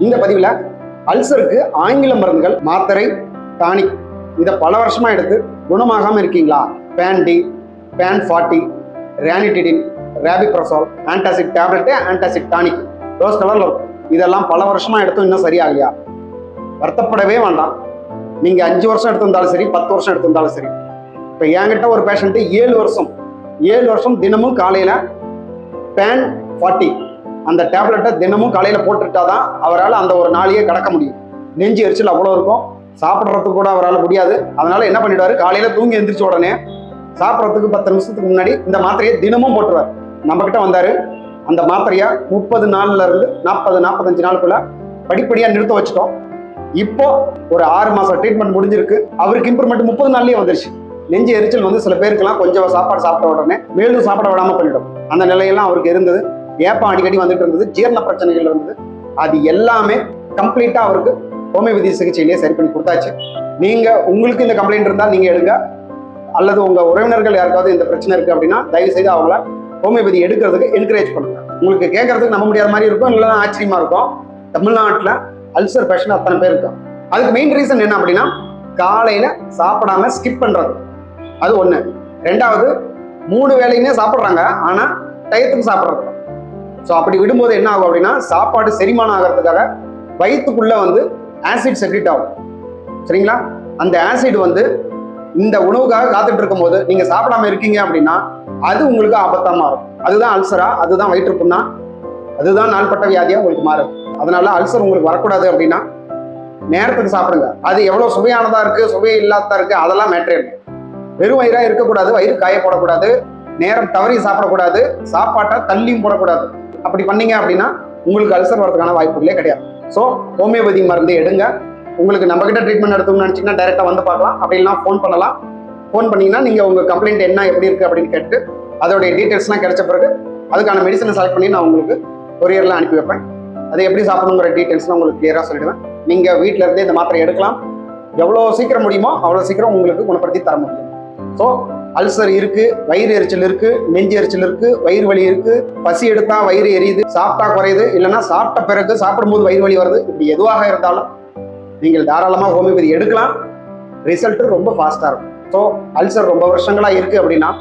இந்த பதிவில் அல்சருக்கு ஆங்கில மருந்துகள், மாத்திரை, டானிக் இதை பல வருஷமா எடுத்து குணமாகாமல் இருக்கீங்களா? பேன்-டி, பேன்-40, ranitidine, rabeprazole, antacid tablet, antacid tonic rose கலர்ல இருக்கும். இதெல்லாம் பல வருஷமா எடுத்தும் இன்னும் சரியாகலையா? வருத்தப்படவே வேண்டாம். நீங்க 5 வருஷம் எடுத்திருந்தாலும் சரி, 10 வருஷம் எடுத்திருந்தாலும் சரி. இப்போ என்கிட்ட ஒரு பேஷண்ட் 7 வருஷம் தினமும் காலையில பேன்-40 அந்த டேப்லெட்டை தினமும் காலையில போட்டுட்டாதான் அவரால் அந்த ஒரு நாளையே கடக்க முடியும். நெஞ்சு எரிச்சல் அவ்வளோ இருக்கும், சாப்பிட்றதுக்கு கூட அவரால் முடியாது. அதனால என்ன பண்ணிடுவாரு, காலையில தூங்கி எந்திரிச்ச உடனே சாப்பிட்றதுக்கு 10 நிமிஷத்துக்கு முன்னாடி இந்த மாத்திரையை தினமும் போட்டுருவார். நம்ம கிட்ட வந்தாரு, அந்த மாத்திரையை 30 நாள்ல இருந்து 40-45 நாளுக்குள்ள படிப்படியா நிறுத்த வச்சுட்டோம். இப்போ ஒரு 6 மாசம் ட்ரீட்மெண்ட் முடிஞ்சிருக்கு. அவருக்கு இம்ப்ரூவ்மெண்ட் 30 நாள்லயே வந்துருச்சு. நெஞ்சு எரிச்சல் வந்து சில பேருக்குலாம் கொஞ்சம் சாப்பாடு சாப்பிட்ட உடனே மேலும் சாப்பிட விடாம பண்ணிடும். அந்த நிலையெல்லாம் அவருக்கு இருந்தது. ஏப்பம் அடிக்கடி வந்துட்டு இருந்தது, ஜீரண பிரச்சனைகள் இருந்தது. அது எல்லாமே கம்ப்ளீட்டா அவருக்கு ஹோமியோபதி சிகிச்சையிலேயே சரி பண்ணி கொடுத்தாச்சு. நீங்க உங்களுக்கு இந்த கம்ப்ளைண்ட் இருந்தால் நீங்க எடுங்க, அல்லது உங்க உறவினர்கள் யாருக்காவது இந்த பிரச்சனை இருக்கு அப்படின்னா தயவு செய்து அவங்கள ஹோமியோபதி எடுக்கிறதுக்கு என்கரேஜ் பண்ணுங்க. உங்களுக்கு கேட்கறதுக்கு நம்ப முடியாத மாதிரி இருக்கும், இல்லைன்னா ஆச்சரியமா இருக்கும். தமிழ்நாட்டில் அல்சர் பேஷண்ட் அத்தனை பேர் இருக்கும். அதுக்கு மெயின் ரீசன் என்ன அப்படின்னா, காலையில சாப்பிடாம ஸ்கிப் பண்றது, அது ஒண்ணு. ரெண்டாவது, 3 வேளையுமே சாப்பிட்றாங்க, ஆனா டயத்துக்கு சாப்பிட்றது. ஸோ அப்படி விடும்போது என்ன ஆகும் அப்படின்னா, சாப்பாடு செரிமானம் ஆகிறதுக்காக வயிற்றுக்குள்ள வந்து ஆசிட் செக்ரிட் ஆகும். சரிங்களா? அந்த ஆசிட் வந்து இந்த உணவுக்காக காத்துட்டு இருக்கும் போது நீங்க சாப்பிடாம இருக்கீங்க அப்படின்னா அது உங்களுக்கு ஆபத்தா மாறும். அதுதான் அல்சரா, அதுதான் வயிற்றுப்புண்ணா, அதுதான் நாள்பட்ட வியாதியா உங்களுக்கு மாறும். அதனால அல்சர் உங்களுக்கு வரக்கூடாது அப்படின்னா நேரத்துக்கு சாப்பிடுங்க. அது எவ்வளவு சுவையானதா இருக்கு, சுவை இல்லாததா இருக்கு, அதெல்லாம் மேட்டரே இல்லை. வெறும் வயிறா இருக்கக்கூடாது, வயிறு காய போடக்கூடாது, நேரம் தவறி சாப்பிடக்கூடாது, சாப்பாட்டை தள்ளியும் போடக்கூடாது. அப்படி பண்ணீங்க அப்படின்னா உங்களுக்கு அல்சர் வரதுக்கான வாய்ப்புகளே கிடையாது. ஸோ ஹோமியோபதி மருந்து எடுங்க. உங்களுக்கு நம்ம கிட்ட ட்ரீட்மெண்ட் எடுத்தோம்னு நினைச்சீங்கன்னா டைரக்டா வந்து பார்க்கலாம். அப்படி இல்லைனா ஃபோன் பண்ணலாம். ஃபோன் பண்ணீங்கன்னா நீங்க உங்க கம்ப்ளைண்ட் என்ன, எப்படி இருக்கு அப்படின்னு கேட்டு அதோடைய டீட்டெயில்ஸ்லாம் கிடைச்ச பிறகு அதுக்கான மெடிசனை செலக்ட் பண்ணி நான் உங்களுக்கு கொரியர்ல அனுப்பி வைப்பேன். அதை எப்படி சாப்பிடணுங்கிற டீட்டெயில்ஸ்லாம் உங்களுக்கு கிளியரா சொல்லிடுவேன். நீங்க வீட்டில இருந்தே இந்த மாத்திரை எடுக்கலாம். எவ்வளோ சீக்கிரம் முடியுமோ அவ்வளோ சீக்கிரம் உங்களுக்கு குணப்படுத்தி தர முடியும். ஸோ அல்சர் இருக்கு, வயிறு எரிச்சல் இருக்கு, நெஞ்சு எரிச்சல் இருக்கு, வயிறு வலி இருக்கு, பசி எடுத்தா வயிறு எரியுது, சாப்பிட்டா குறையுது, இல்லைன்னா சாப்பிட்ட பிறகு சாப்பிடும்போது வயிறு வலி வருது, இப்படி எதுவாக இருந்தாலும் நீங்கள் தாராளமாக ஹோமியோபதி எடுக்கலாம். ரிசல்ட் ரொம்ப ஃபாஸ்டா இருக்கும். ஸோ அல்சர் ரொம்ப வருஷங்களா இருக்கு அப்படின்னா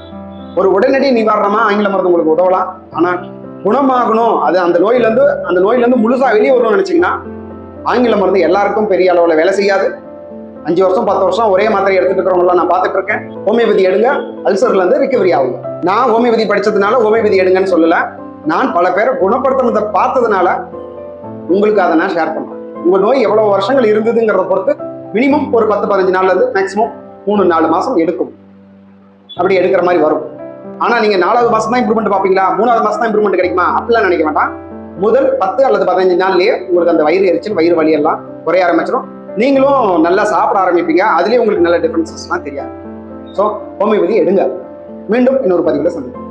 ஒரு உடனடி நிவாரணமா ஆங்கில மருந்து உங்களுக்கு உதவலாம். ஆனா குணமாகணும், அது அந்த நோயிலிருந்து முழுசா வெளியே வரணும்னு நினைச்சீங்கன்னா ஆங்கில மருந்து எல்லாருக்கும் பெரிய அளவுல வேலை செய்யாது. 5 வருஷம் 10 வருஷம் ஒரே மாத்திரை எடுத்துட்டு இருக்கிறவங்களாம் நான் பார்த்துட்டு இருக்கேன். ஹோமியோபதி எடுங்க, அல்சர்ல இருந்து ரிகவரி ஆகுங்க. நான் ஹோமியோபதி படிச்சதுனால ஹோமியோபதி எடுங்கன்னு சொல்லல. நான் பல பேரை குணப்படுத்தினதை பார்த்ததுனால உங்களுக்கு அதை நான் ஷேர் பண்றேன். உங்க நோய் எவ்வளவு வருஷங்கள் இருந்ததுங்கிறத பொறுத்து மினிமம் ஒரு 10-15 நாள்ல இருந்து மேக்சிமம் 3-4 மாசம் எடுக்கும். அப்படி எடுக்கிற மாதிரி வரும். ஆனா நீங்க 4வது மாசம் தான் இம்ப்ரூவ்மெண்ட் பார்ப்பீங்களா, 3வது மாசம் தான் இம்ப்ரூவ்மெண்ட் கிடைக்குமா அப்படிலாம் நினைக்க வேண்டாம். முதல் 10 அல்லது 15 நாள்லயே உங்களுக்கு அந்த வயிறு எரிச்சல், வயிறு வலி எல்லாம் குறைய ஆரம்பிச்சிடும். நீங்களும் நல்லா சாப்பிட ஆரம்பிப்பீங்க. அதுலயே உங்களுக்கு நல்ல டிஃபரன்சஸ்லாம் தெரியாது. ஸோ ஹோமியோபதி எடுங்க. மீண்டும் இன்னொரு பதிவில் சந்திப்போம்.